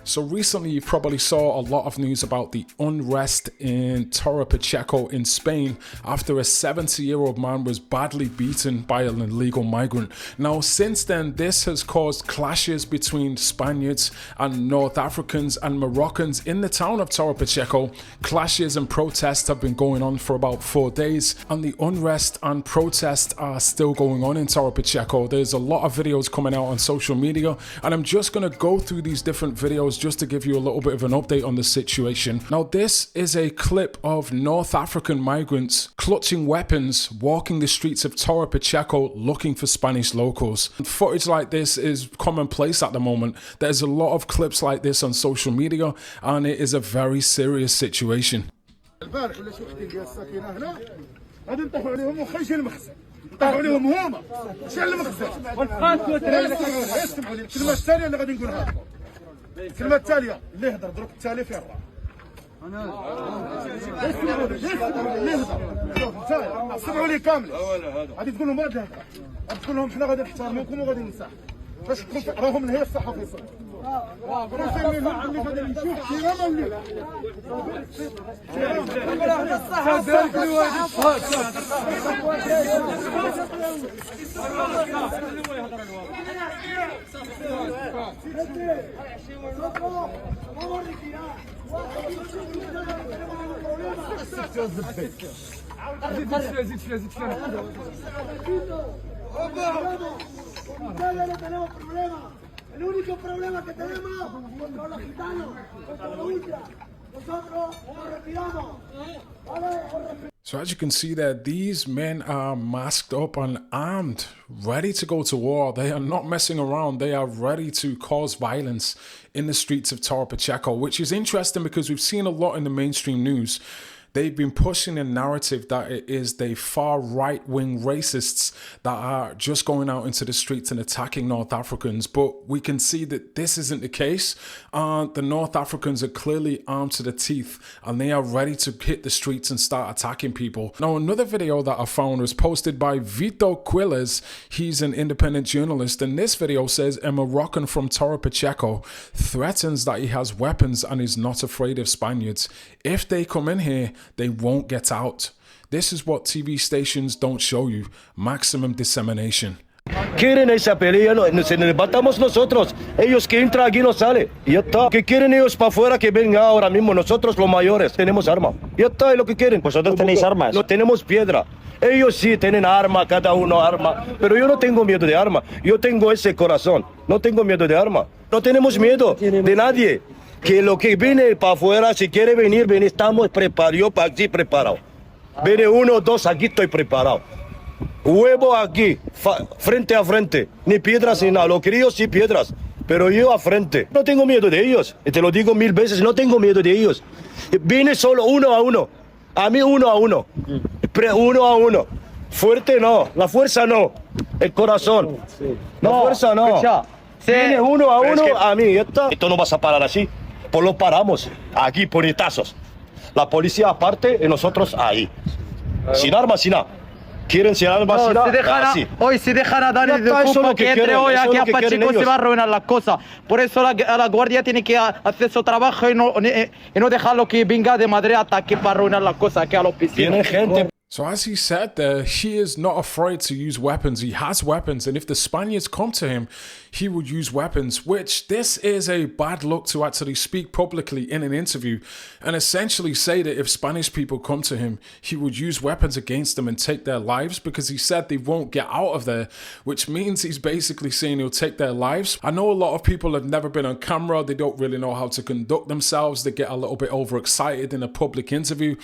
So recently you probably saw a lot of news about the unrest in Torre Pacheco in Spain after a 70-year-old man was badly beaten by an illegal migrant. Now since then this has caused clashes between Spaniards and North Africans and Moroccans in the town of Torre Pacheco. Clashes and protests have been going on for about 4 days, and the unrest and protests are still going on in Torre Pacheco. There's a lot of videos coming out on social media, and I'm just going to go through these different videos just to give you a little bit of an update on the situation. Now this is a clip of North African migrants clutching weapons walking the streets of Torre Pacheco looking for Spanish locals. Footage like this is commonplace at the moment. There's a lot of clips like this on social media, and it is a very serious situation. طلعوا عليهم هما شال المخزن اسمعوا لي الكلمه الثانيه اللي غادي نقولها لكم. الكلمه التاليه اللي يهضر دروك التالي فيه الراه اسمعوا لي اللي يهضر سمعوا لي كامل غادي تقول لهم هذا الهضره غادي تقول لهم حنا غادي نحترموكم وغادي ننصح باش راهم هي الصحافه El único problema que tenemos con los gitanos, con los ultras. Nosotros nos retiramos. So as you can see there, these men are masked up and armed, ready to go to war. They are not messing around. They are ready to cause violence in the streets of Torre Pacheco, which is interesting because we've seen a lot in the mainstream news. They've been pushing a narrative that it is the far right-wing racists that are just going out into the streets and attacking North Africans. But we can see that this isn't the case. The North Africans are clearly armed to the teeth, and they are ready to hit the streets and start attacking people. Now, another video that I found was posted by Vito Quiles. He's an independent journalist, and this video says a Moroccan from Torre Pacheco threatens that he has weapons and is not afraid of Spaniards. If they come in here, they won't get out. This is what TV stations don't show you. Maximum dissemination. Quieren esa pelea, nos levantamos nosotros. Ellos que entran aquí no sale. Ya está. ¿Qué quieren ellos para afuera que vengan ahora mismo? Nosotros los mayores tenemos arma. Ya está, es lo que quieren. ¿Vosotros tenéis armas? No tenemos piedra. Ellos sí tienen arma, cada uno arma. Pero yo no tengo miedo de arma. Yo tengo ese corazón. No tengo miedo de arma. No tenemos miedo de nadie. Que lo que viene para afuera, si quiere venir, estamos preparados. Yo para aquí preparado. Viene uno, dos, aquí estoy preparado. Huevo aquí, frente a frente. Ni piedras ni nada. Los críos sí piedras. Pero yo a frente. No tengo miedo de ellos. Te lo digo 1000 veces, no tengo miedo de ellos. Viene solo uno a uno. A mí uno a uno. Uno a uno. Fuerte no. La fuerza no. El corazón. La fuerza no. Viene uno a uno a mí. Esto no vas a parar así. Pues lo paramos. Aquí, puñetazos. La policía aparte y nosotros ahí. Sin armas, sin nada. Quieren sin armas, sin nada. Hoy si dejan a Dani de Cupa que entre hoy aquí a Pacheco se va a arruinar la cosa. Por eso la guardia tiene que hacer su trabajo y no dejarlo que venga de Madrid a ataque para arruinar la cosa aquí a la oficina. Tiene gente. So as he said there, he is not afraid to use weapons. He has weapons, and if the Spaniards come to him, he would use weapons, which this is a bad look to actually speak publicly in an interview and essentially say that if Spanish people come to him, he would use weapons against them and take their lives, because he said they won't get out of there, which means he's basically saying he'll take their lives. I know a lot of people have never been on camera. They don't really know how to conduct themselves. They get a little bit overexcited in a public interview,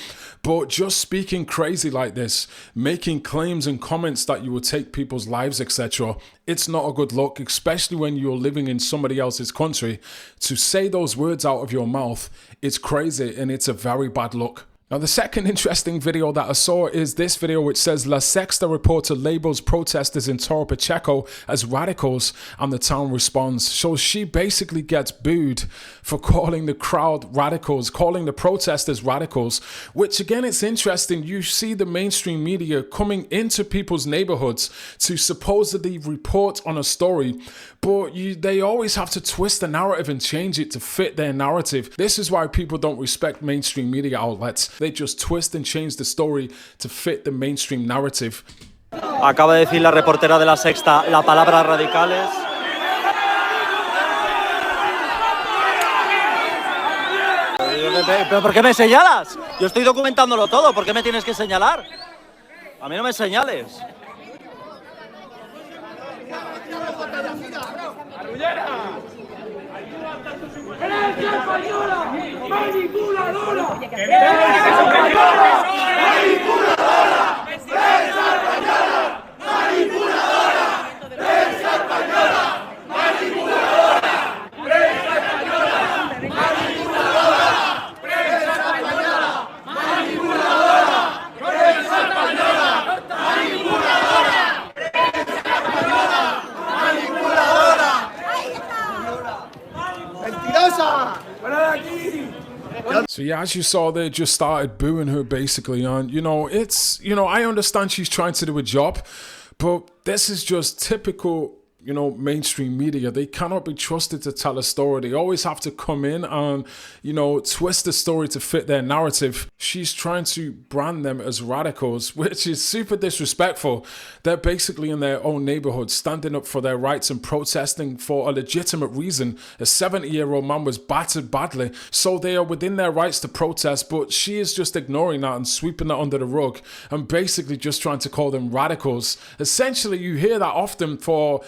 but just speaking crazy like this, making claims and comments that you will take people's lives, etc., it's not a good look, especially when you're living in somebody else's country. To say those words out of your mouth, it's crazy and it's a very bad look. Now, the second interesting video that I saw is this video which says La Sexta reporter labels protesters in Torre Pacheco as radicals and the town responds. So she basically gets booed for calling the crowd radicals, calling the protesters radicals, which again, it's interesting. You see the mainstream media coming into people's neighborhoods to supposedly report on a story, but they always have to twist the narrative and change it to fit their narrative. This is why people don't respect mainstream media outlets. They just twist and change the story to fit the mainstream narrative. Acaba de decir la reportera de La Sexta la palabra radicales. ¿Pero por qué me señalas? Yo estoy documentándolo todo, ¿por qué me tienes que señalar? A mí no me señales. ¡Herencia española! ¡Manipuladora! So yeah, as you saw, they just started booing her basically. And I understand she's trying to do a job, but this is just typical, mainstream media. They cannot be trusted to tell a story. They always have to come in and, twist the story to fit their narrative. She's trying to brand them as radicals, which is super disrespectful. They're basically in their own neighborhood, standing up for their rights and protesting for a legitimate reason. A 70-year-old man was battered badly, so they are within their rights to protest, but she is just ignoring that and sweeping that under the rug and basically just trying to call them radicals. Essentially, you hear that often for,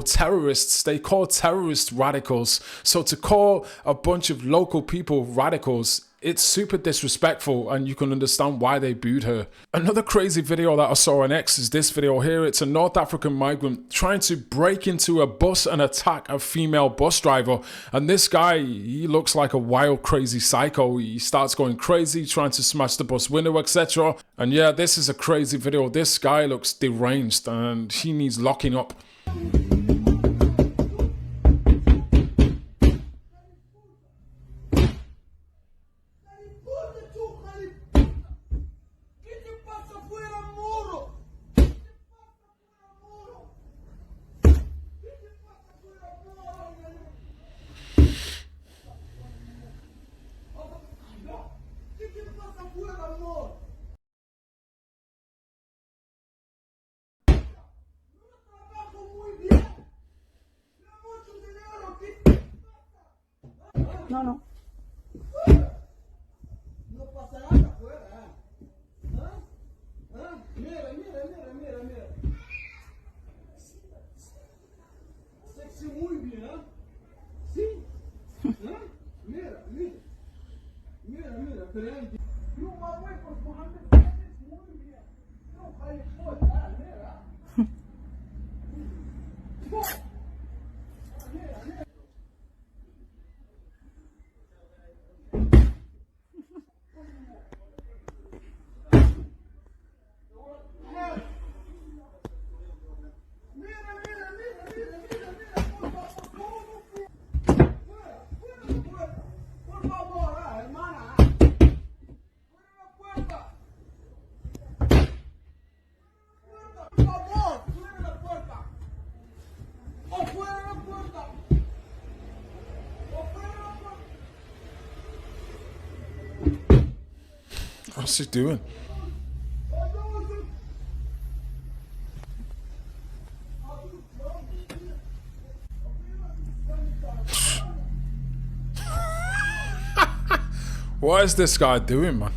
terrorists. They call terrorists radicals. So to call a bunch of local people radicals, it's super disrespectful, and you can understand why they booed her. Another crazy video that I saw on X is this video here. It's a North African migrant trying to break into a bus and attack a female bus driver. And this guy, he looks like a wild, crazy psycho. He starts going crazy, trying to smash the bus window, etc. And yeah, this is a crazy video. This guy looks deranged and he needs locking up. No, no. No pasa nada afuera. Mira. Sexy muy bien, ¿eh? Sí. Mira. Frente. You my way for 400 seconds, muy bien. No, hay foda, mira. What's he doing? What is this guy doing, man?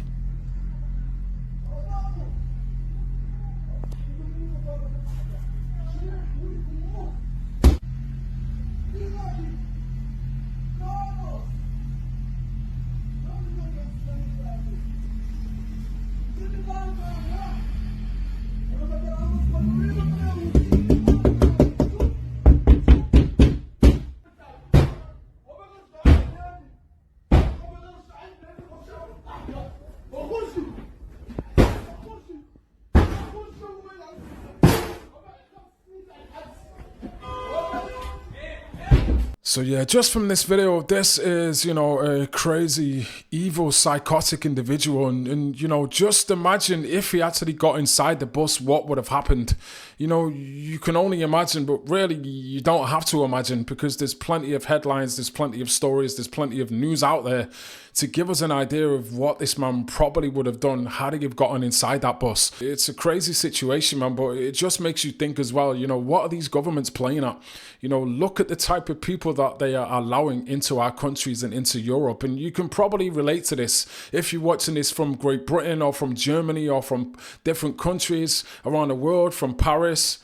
So yeah, just from this video, this is, you know, a crazy, evil, psychotic individual. And you know, just imagine if he actually got inside the bus, what would have happened. You know, you can only imagine, but really you don't have to imagine, because there's plenty of headlines, there's plenty of stories, there's plenty of news out there to give us an idea of what this man probably would have done had he have gotten inside that bus. It's a crazy situation, man, but it just makes you think as well, you know, what are these governments playing at? You know, look at the type of people that they are allowing into our countries and into Europe. And you can probably relate to this if you're watching this from Great Britain or from Germany or from different countries around the world, from Paris.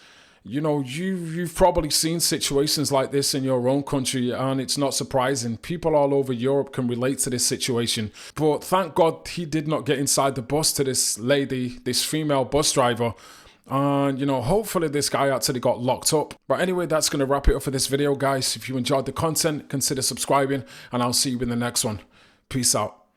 You know, you've probably seen situations like this in your own country, and it's not surprising. People all over Europe can relate to this situation. But thank God he did not get inside the bus to this lady, this female bus driver. And, you know, hopefully this guy actually got locked up. But anyway, that's going to wrap it up for this video, guys. If you enjoyed the content, consider subscribing, and I'll see you in the next one. Peace out.